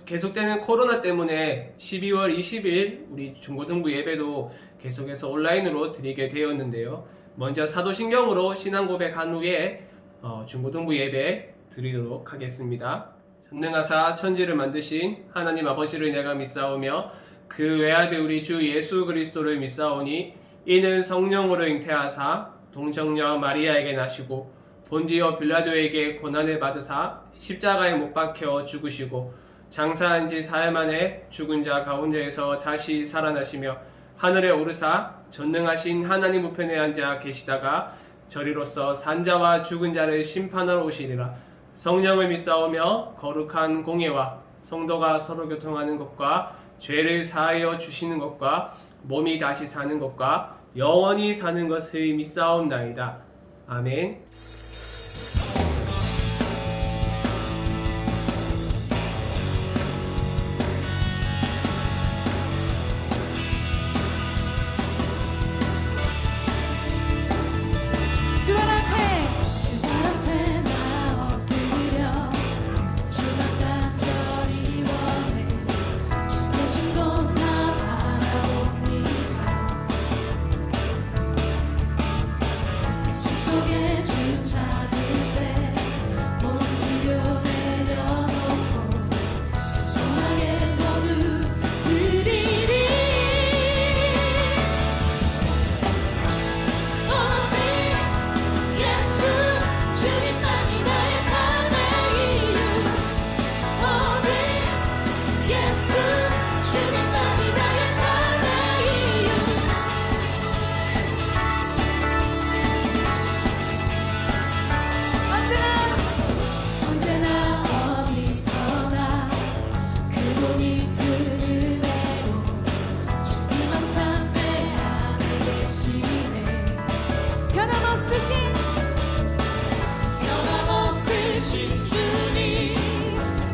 계속되는 코로나 때문에 12월 20일 우리 중고등부 예배도 계속해서 온라인으로 드리게 되었는데요. 먼저 사도신경으로 신앙 고백한 후에 중고등부 예배 드리도록 하겠습니다. 전능하사 천지를 만드신 하나님 아버지를 내가 믿사오며 그 외아들 우리 주 예수 그리스도를 믿사오니 이는 성령으로 잉태하사 동정녀 마리아에게 나시고 본디오 빌라도에게 고난을 받으사 십자가에 못 박혀 죽으시고 장사한 지 사흘 만에 죽은 자 가운데에서 다시 살아나시며 하늘에 오르사 전능하신 하나님 우편에 앉아 계시다가 저리로서 산자와 죽은 자를 심판하러 오시리라. 성령을 믿사오며 거룩한 공예와 성도가 서로 교통하는 것과 죄를 사하여 주시는 것과 몸이 다시 사는 것과 영원히 사는 것을 믿사옵나이다. 아멘. 주발 앞에 나 엎드려 주만 간절히 원해 주 계신 곳 나 바라봅니다. 심 속에 주 찾을 때 모든 기도 내려놓고 소망에 모두 드리리. 주님만이 나의 삶의 이유. 오직 예수 주님만이 나의 삶의 이유. 언제나 어디서나 그분이 푸는 애로 주님 항상 내 안에 계시네. 변함없으신 주님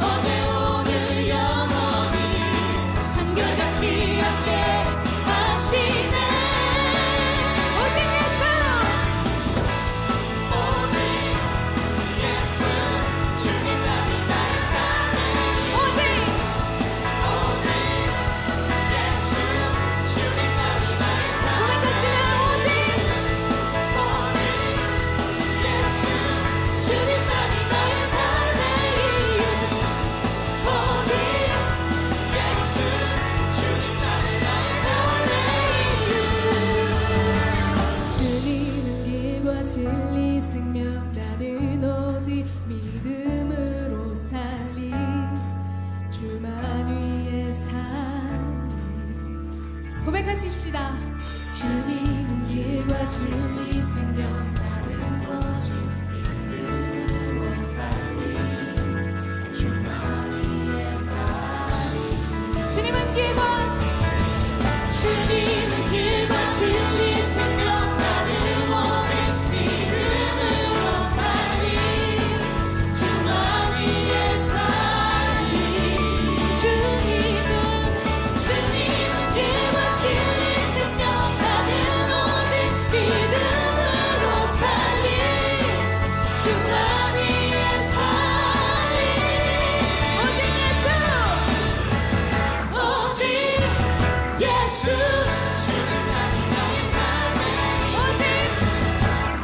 어제 오늘 영원히 한결같이 함께 하시네. 오직 예수 주님만이 나의 삶의 오직 예수 주님만이 나의 삶의 오직 예수 주님만이 나의 삶의 이유. 오직 예수 주님만이 나의 삶의 이유. 주님은 길과 진리 생명 나는 오직 믿음으로 살리. 주만 위에 살리. 고백하십시다. 주님은 길과 진리 생명 나는 오직 믿음으로 살리. 주만 위에 살리. 주님은 길과 진리 생명 나는 오직 믿음으로 살리. 주만 위에 살리. 주님은 길과 진리 생명 나는 오직 믿음으로 살리. 주만 위에 살리. 오직 예수 주님만이 나의 삶의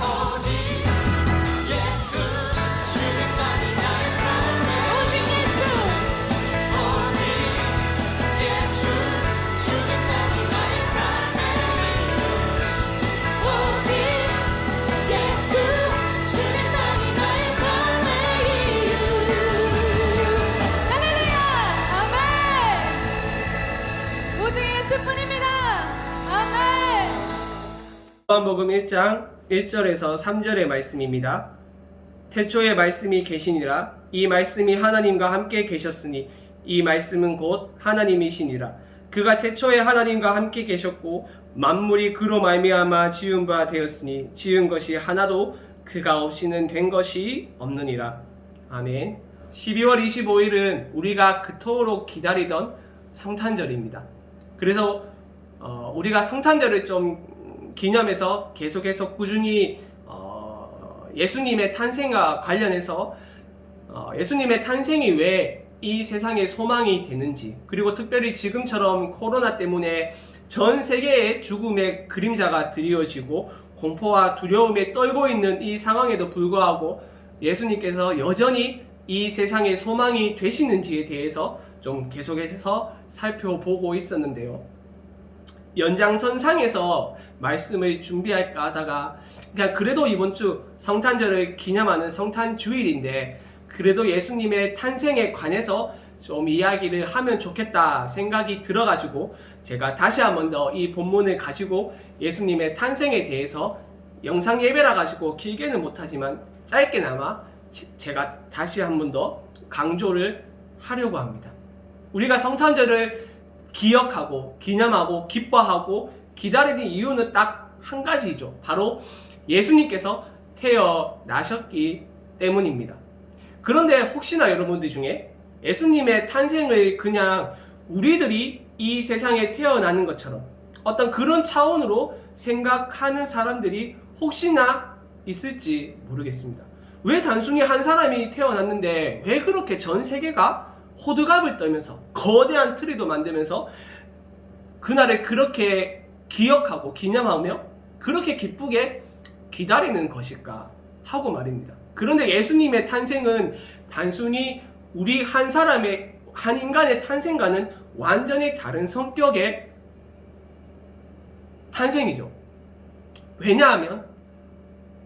오직 예수 주님만이 나의 삶의 오직 예수 주님만이 나의 삶의 오직 예수 주님만이 나의 삶의 이유. 할렐루야. 아멘. 오직 예수뿐입니다. 아멘. 요한복음 1장 1절에서 3절의 말씀입니다. 태초에 말씀이 계시니라. 이 말씀이 하나님과 함께 계셨으니 이 말씀은 곧 하나님이시니라. 그가 태초에 하나님과 함께 계셨고 만물이 그로 말미암아 지은 바 되었으니 지은 것이 하나도 그가 없이는 된 것이 없느니라. 아멘. 12월 25일은 우리가 그토록 기다리던 성탄절입니다. 그래서 우리가 성탄절을 좀 기념해서 계속해서 꾸준히 예수님의 탄생과 관련해서 예수님의 탄생이 왜 이 세상의 소망이 되는지, 그리고 특별히 지금처럼 코로나 때문에 전 세계의 죽음의 그림자가 드리워지고 공포와 두려움에 떨고 있는 이 상황에도 불구하고 예수님께서 여전히 이 세상의 소망이 되시는지에 대해서 좀 계속해서 살펴보고 있었는데요. 연장선상에서 말씀을 준비할까 하다가 그냥 그래도 이번 주 성탄절을 기념하는 성탄주일인데 그래도 예수님의 탄생에 관해서 좀 이야기를 하면 좋겠다 생각이 들어가지고 제가 다시 한 번 더 이 본문을 가지고 예수님의 탄생에 대해서 영상 예배라 가지고 길게는 못하지만 짧게나마 제가 다시 한 번 더 강조를 하려고 합니다. 우리가 성탄절을 기억하고 기념하고 기뻐하고 기다리는 이유는 딱 한 가지죠. 바로 예수님께서 태어나셨기 때문입니다. 그런데 혹시나 여러분들 중에 예수님의 탄생을 그냥 우리들이 이 세상에 태어나는 것처럼 어떤 그런 차원으로 생각하는 사람들이 혹시나 있을지 모르겠습니다. 왜 단순히 한 사람이 태어났는데 왜 그렇게 전 세계가 호들갑을 떨면서 거대한 트리도 만들면서 그날을 그렇게 기억하고 기념하며 그렇게 기쁘게 기다리는 것일까 하고 말입니다. 그런데 예수님의 탄생은 단순히 우리 한 사람의 한 인간의 탄생과는 완전히 다른 성격의 탄생이죠. 왜냐하면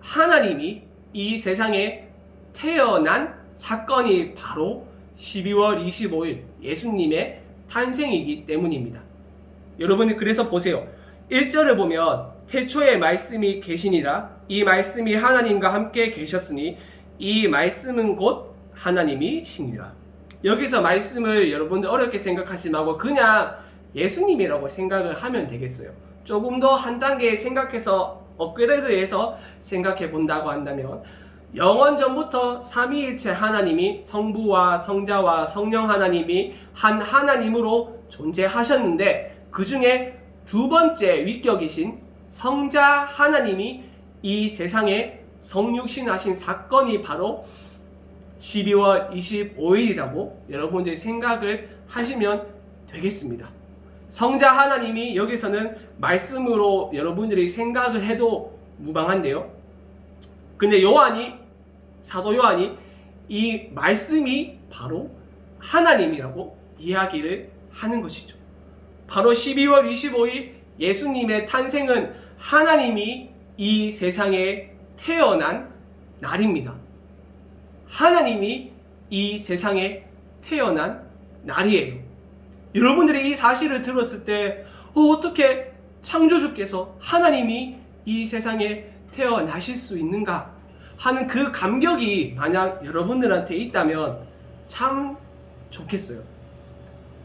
하나님이 이 세상에 태어난 사건이 바로 12월 25일 예수님의 탄생이기 때문입니다. 여러분이 그래서 보세요. 1절을 보면 태초에 말씀이 계시니라 이 말씀이 하나님과 함께 계셨으니 이 말씀은 곧 하나님이시니라. 여기서 말씀을 여러분들 어렵게 생각하지 말고 그냥 예수님이라고 생각을 하면 되겠어요. 조금 더 한 단계 생각해서 업그레이드해서 생각해 본다고 한다면 영원 전부터 삼위일체 하나님이 성부와 성자와 성령 하나님이 한 하나님으로 존재하셨는데 그 중에 두 번째 위격이신 성자 하나님이 이 세상에 성육신하신 사건이 바로 12월 25일이라고 여러분들이 생각을 하시면 되겠습니다. 성자 하나님이 여기서는 말씀으로 여러분들이 생각을 해도 무방한데요. 근데 사도 요한이 이 말씀이 바로 하나님이라고 이야기를 하는 것이죠. 바로 12월 25일 예수님의 탄생은 하나님이 이 세상에 태어난 날입니다. 하나님이 이 세상에 태어난 날이에요. 여러분들이 이 사실을 들었을 때 어떻게 창조주께서 하나님이 이 세상에 태어나실 수 있는가 하는 그 감격이 만약 여러분들한테 있다면 참 좋겠어요.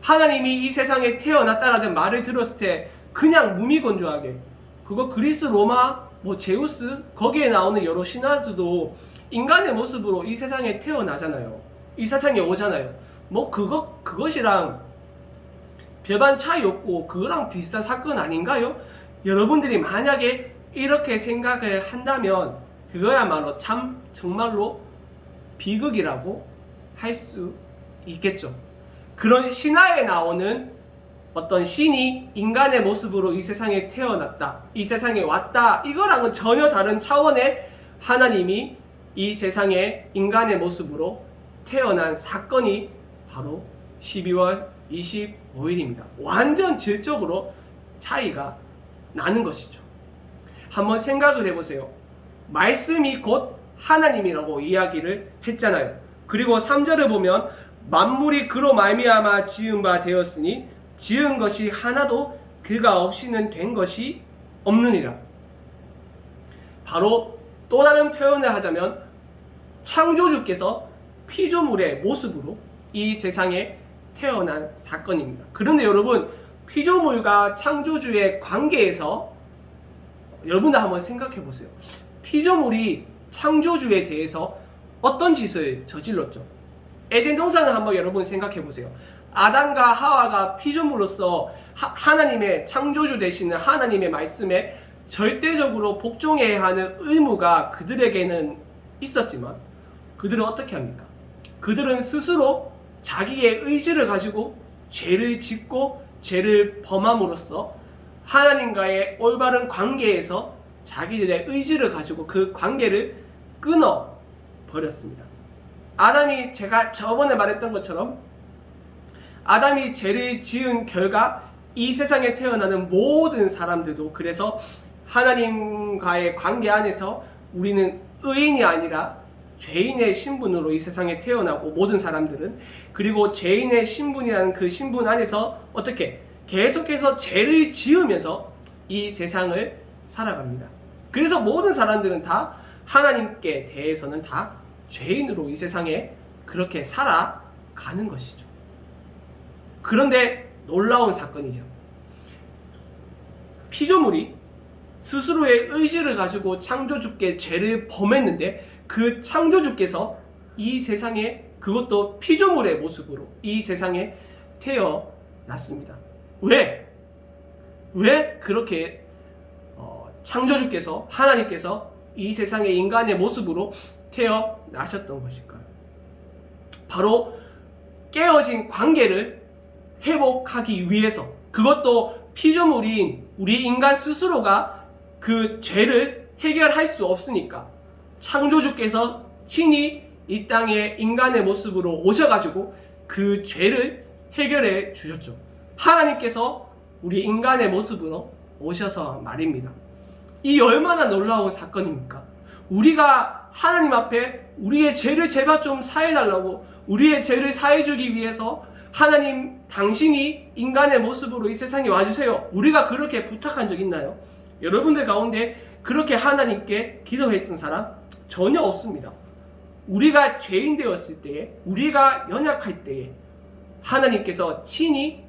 하나님이 이 세상에 태어났다라는 말을 들었을 때 그냥 무미건조하게 그거 그리스 로마 제우스 거기에 나오는 여러 신화들도 인간의 모습으로 이 세상에 태어나잖아요. 이 세상에 오잖아요. 그것이랑 별반 차이 없고 그거랑 비슷한 사건 아닌가요? 여러분들이 만약에 이렇게 생각을 한다면 그거야말로 참 정말로 비극이라고 할 수 있겠죠. 그런 신화에 나오는 어떤 신이 인간의 모습으로 이 세상에 태어났다, 이 세상에 왔다, 이거랑은 전혀 다른 차원의 하나님이 이 세상에 인간의 모습으로 태어난 사건이 바로 12월 25일입니다. 완전 질적으로 차이가 나는 것이죠. 한번 생각을 해보세요. 말씀이 곧 하나님이라고 이야기를 했잖아요. 그리고 3절을 보면 만물이 그로 말미암아 지은 바 되었으니 지은 것이 하나도 그가 없이는 된 것이 없느니라. 바로 또 다른 표현을 하자면 창조주께서 피조물의 모습으로 이 세상에 태어난 사건입니다. 그런데 여러분, 피조물과 창조주의 관계에서 여러분들 한번 생각해 보세요. 피조물이 창조주에 대해서 어떤 짓을 저질렀죠? 에덴 동산을 한번 여러분 생각해 보세요. 아담과 하와가 피조물로서 하나님의 창조주 되시는 하나님의 말씀에 절대적으로 복종해야 하는 의무가 그들에게는 있었지만 그들은 어떻게 합니까? 그들은 스스로 자기의 의지를 가지고 죄를 짓고 죄를 범함으로써 하나님과의 올바른 관계에서 자기들의 의지를 가지고 그 관계를 끊어 버렸습니다. 아담이, 제가 저번에 말했던 것처럼 아담이 죄를 지은 결과 이 세상에 태어나는 모든 사람들도, 그래서 하나님과의 관계 안에서 우리는 의인이 아니라 죄인의 신분으로 이 세상에 태어나고, 모든 사람들은, 그리고 죄인의 신분이라는 그 신분 안에서 어떻게 계속해서 죄를 지으면서 이 세상을 살아갑니다. 그래서 모든 사람들은 다 하나님께 대해서는 다 죄인으로 이 세상에 그렇게 살아가는 것이죠. 그런데 놀라운 사건이죠. 피조물이 스스로의 의지를 가지고 창조주께 죄를 범했는데, 그 창조주께서 이 세상에, 그것도 피조물의 모습으로 이 세상에 태어났습니다. 왜 그렇게 창조주께서, 하나님께서 이 세상에 인간의 모습으로 태어나셨던 것일까요? 바로 깨어진 관계를 회복하기 위해서, 그것도 피조물인 우리 인간 스스로가 그 죄를 해결할 수 없으니까 창조주께서 친히 이 땅에 인간의 모습으로 오셔가지고 그 죄를 해결해 주셨죠. 하나님께서 우리 인간의 모습으로 오셔서 말입니다. 이 얼마나 놀라운 사건입니까? 우리가 하나님 앞에 우리의 죄를 제발 좀 사해달라고, 우리의 죄를 사해주기 위해서 하나님, 당신이 인간의 모습으로 이 세상에 와주세요, 우리가 그렇게 부탁한 적 있나요? 여러분들 가운데 그렇게 하나님께 기도했던 사람 전혀 없습니다. 우리가 죄인 되었을 때에, 우리가 연약할 때에 하나님께서 친히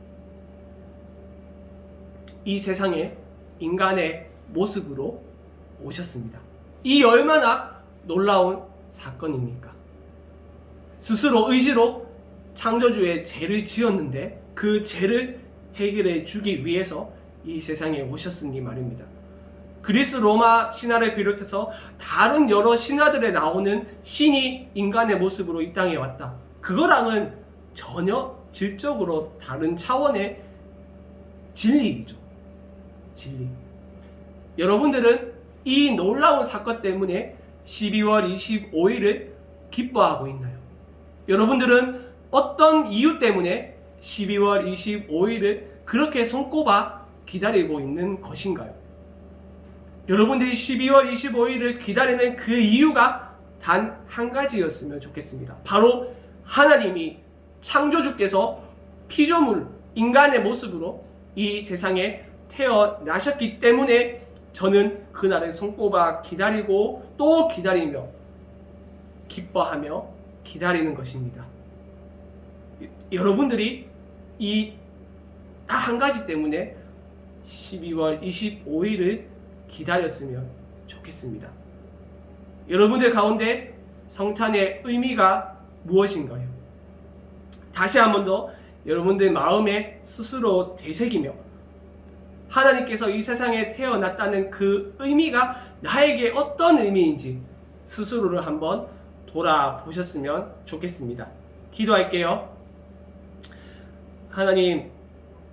이 세상에 인간의 모습으로 오셨습니다. 이 얼마나 놀라운 사건입니까? 스스로 의지로 창조주의 죄를 지었는데 그 죄를 해결해 주기 위해서 이 세상에 오셨으니 말입니다. 그리스 로마 신화를 비롯해서 다른 여러 신화들에 나오는 신이 인간의 모습으로 이 땅에 왔다, 그거랑은 전혀 질적으로 다른 차원의 진리이죠. 진리. 여러분들은 이 놀라운 사건 때문에 12월 25일을 기뻐하고 있나요? 여러분들은 어떤 이유 때문에 12월 25일을 그렇게 손꼽아 기다리고 있는 것인가요? 여러분들이 12월 25일을 기다리는 그 이유가 단 한 가지였으면 좋겠습니다. 바로 하나님이, 창조주께서 피조물, 인간의 모습으로 이 세상에 태어나셨기 때문에 저는 그날을 손꼽아 기다리고 또 기다리며 기뻐하며 기다리는 것입니다. 여러분들이 이 딱 한 가지 때문에 12월 25일을 기다렸으면 좋겠습니다. 여러분들 가운데 성탄의 의미가 무엇인가요? 다시 한 번 더 여러분들 마음에 스스로 되새기며 하나님께서 이 세상에 태어났다는 그 의미가 나에게 어떤 의미인지 스스로를 한번 돌아보셨으면 좋겠습니다. 기도할게요. 하나님,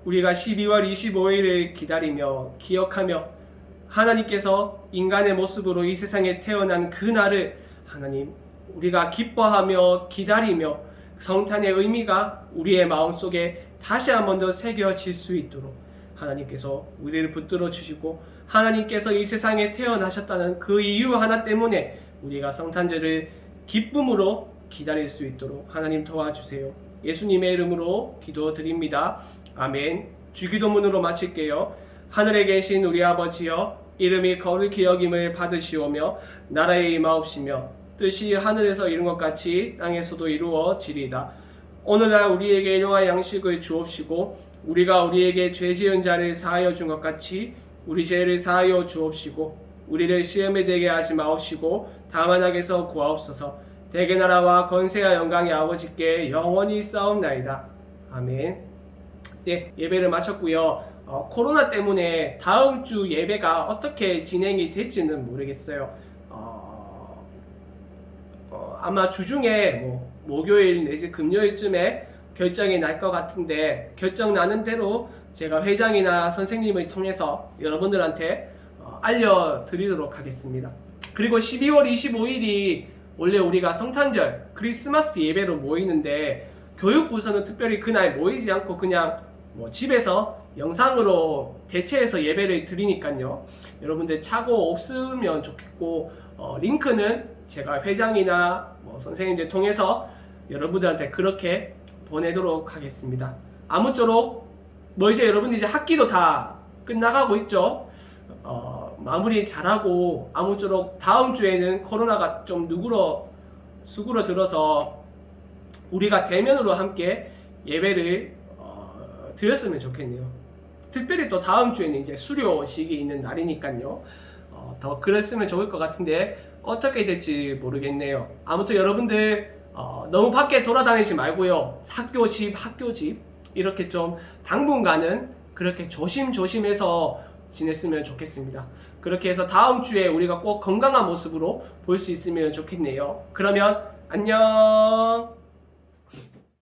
우리가 12월 25일을 기다리며 기억하며 하나님께서 인간의 모습으로 이 세상에 태어난 그날을 하나님, 우리가 기뻐하며 기다리며 성탄의 의미가 우리의 마음속에 다시 한 번 더 새겨질 수 있도록 하나님께서 우리를 붙들어 주시고, 하나님께서 이 세상에 태어나셨다는 그 이유 하나 때문에 우리가 성탄절을 기쁨으로 기다릴 수 있도록 하나님 도와주세요. 예수님의 이름으로 기도드립니다. 아멘. 주기도문으로 마칠게요. 하늘에 계신 우리 아버지여, 이름이 거룩히 여김을 받으시오며 나라의 임하옵시며 뜻이 하늘에서 이룬 것 같이 땅에서도 이루어지리이다. 오늘날 우리에게 일용할 양식을 주옵시고 우리가 우리에게 죄 지은 자를 사하여 준 것 같이 우리 죄를 사하여 주옵시고 우리를 시험에 들게 하지 마옵시고 다만 악에서 구하옵소서. 대개 나라와 권세와 영광이 아버지께 영원히 싸움나이다. 아멘. 네, 예배를 마쳤고요. 코로나 때문에 다음 주 예배가 어떻게 진행이 될지는 모르겠어요. 아마 주중에 목요일 내지 금요일쯤에 결정이 날 것 같은데 결정 나는 대로 제가 회장이나 선생님을 통해서 여러분들한테 알려드리도록 하겠습니다. 그리고 12월 25일이 원래 우리가 성탄절 크리스마스 예배로 모이는데 교육부서는 특별히 그날 모이지 않고 그냥 집에서 영상으로 대체해서 예배를 드리니까요. 여러분들 착오 없으면 좋겠고 링크는 제가 회장이나 선생님들 통해서 여러분들한테 그렇게 보내도록 하겠습니다. 아무쪼록 이제 여러분들 이제 학기도 다 끝나가고 있죠. 마무리 잘하고 아무쪼록 다음 주에는 코로나가 좀 수그러들어서 우리가 대면으로 함께 예배를 드렸으면 좋겠네요. 특별히 또 다음 주에는 이제 수료식이 있는 날이니까요. 더 그랬으면 좋을 것 같은데 어떻게 될지 모르겠네요. 아무튼 여러분들 너무 밖에 돌아다니지 말고요. 학교 집 이렇게 좀 당분간은 그렇게 조심해서 지냈으면 좋겠습니다. 그렇게 해서 다음 주에 우리가 꼭 건강한 모습으로 볼 수 있으면 좋겠네요. 그러면 안녕.